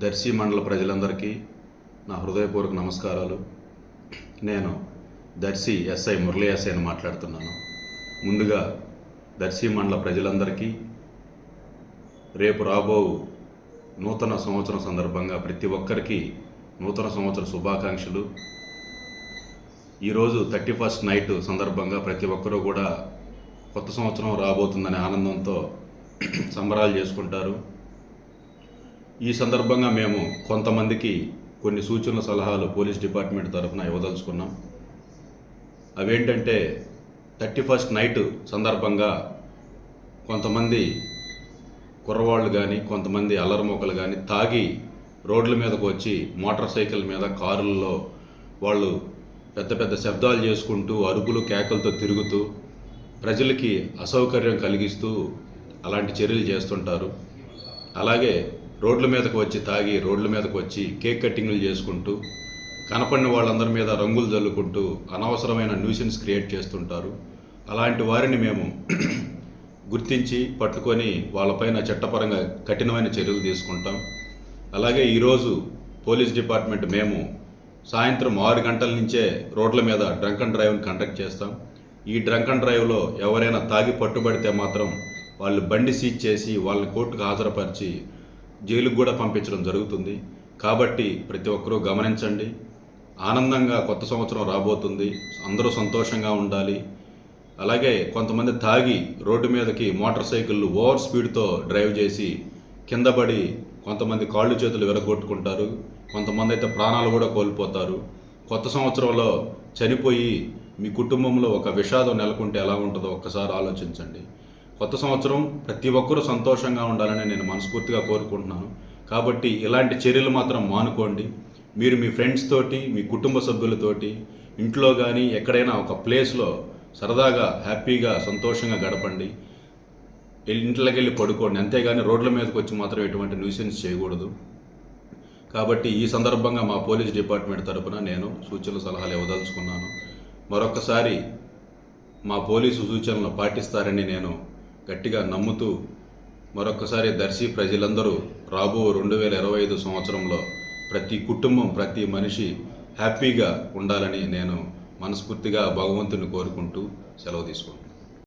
దర్శి మండల ప్రజలందరికీ నా హృదయపూర్వక నమస్కారాలు. నేను దర్శి ఎస్ఐ మురళీ ఎస్ఐని మాట్లాడుతున్నాను. ముందుగా దర్శి మండల ప్రజలందరికీ రేపు రాబో నూతన సంవత్సరం సందర్భంగా ప్రతి ఒక్కరికి నూతన సంవత్సర శుభాకాంక్షలు. ఈరోజు 31st నైట్ సందర్భంగా ప్రతి ఒక్కరూ కూడా కొత్త సంవత్సరం రాబోతుందనే ఆనందంతో సంబరాలు చేసుకుంటారు. ఈ సందర్భంగా మేము కొంతమందికి కొన్ని సూచనల సలహాలు పోలీస్ డిపార్ట్మెంట్ తరఫున ఇవ్వదలుచుకున్నాం. అవేంటంటే 31st నైట్ సందర్భంగా కొంతమంది కుర్రవాళ్ళు కానీ కొంతమంది అల్లరిమొక్కలు కానీ తాగి రోడ్ల మీదకు వచ్చి మోటార్ సైకిల్ మీద కారుల్లో వాళ్ళు పెద్ద పెద్ద శబ్దాలు చేసుకుంటూ అరుపులు కేకలతో తిరుగుతూ ప్రజలకి అసౌకర్యం కలిగిస్తూ అలాంటి చర్యలు చేస్తుంటారు. అలాగే రోడ్ల మీదకు వచ్చి తాగి రోడ్ల మీదకు వచ్చి కేక్ కట్టింగ్లు చేసుకుంటూ కనపడిన వాళ్ళందరి మీద రంగులు జల్లుకుంటూ అనవసరమైన న్యూసెన్స్ క్రియేట్ చేస్తుంటారు. అలాంటి వారిని మేము గుర్తించి పట్టుకొని వాళ్ళపైన చట్టపరంగా కఠినమైన చర్యలు తీసుకుంటాం. అలాగే ఈరోజు పోలీస్ డిపార్ట్మెంట్ మేము సాయంత్రం 6 గంటల నుంచే రోడ్ల మీద డ్రంక్ అండ్ డ్రైవ్ని కండక్ట్ చేస్తాం. ఈ డ్రంక్ అండ్ డ్రైవ్లో ఎవరైనా తాగి పట్టుబడితే మాత్రం వాళ్ళు బండి సీజ్ చేసి వాళ్ళని కోర్టుకు హాజరుపరిచి జైలుకు కూడా పంపించడం జరుగుతుంది. కాబట్టి ప్రతి ఒక్కరూ గమనించండి. ఆనందంగా కొత్త సంవత్సరం రాబోతుంది, అందరూ సంతోషంగా ఉండాలి. అలాగే కొంతమంది తాగి రోడ్డు మీదకి మోటార్ సైకిళ్ళు ఓవర్ స్పీడ్తో డ్రైవ్ చేసి కింద పడి కొంతమంది కాళ్ళు చేతులు విరగొట్టుకుంటారు, కొంతమంది అయితే ప్రాణాలు కూడా కోల్పోతారు. కొత్త సంవత్సరంలో చనిపోయి మీ కుటుంబంలో ఒక విషాదం నెలకొంటే ఎలా ఉంటుందో ఒక్కసారి ఆలోచించండి. కొత్త సంవత్సరం ప్రతి ఒక్కరూ సంతోషంగా ఉండాలని నేను మనస్ఫూర్తిగా కోరుకుంటున్నాను. కాబట్టి ఇలాంటి చర్యలు మాత్రం మానుకోండి. మీరు మీ ఫ్రెండ్స్ తోటి మీ కుటుంబ సభ్యులతోటి ఇంట్లో కానీ ఎక్కడైనా ఒక ప్లేస్లో సరదాగా హ్యాపీగా సంతోషంగా గడపండి. ఇంట్లోకి వెళ్ళి పడుకోండి, అంతేగాని రోడ్ల మీదకి వచ్చి మాత్రం ఎటువంటి న్యూసెన్స్ చేయకూడదు. కాబట్టి ఈ సందర్భంగా మా పోలీస్ డిపార్ట్మెంట్ తరపున నేను సూచనలు సలహాలు ఇవ్వదలుచుకున్నాను. మరొకసారి మా పోలీసు సూచనలు పాటిస్తారని నేను గట్టిగా నమ్ముతూ మరొకసారి దర్శి ప్రజలందరూ రాబో 2025 సంవత్సరంలో ప్రతి కుటుంబం ప్రతి మనిషి హ్యాపీగా ఉండాలని నేను మనస్ఫూర్తిగా భగవంతుని కోరుకుంటూ సెలవు తీసుకుంటాను.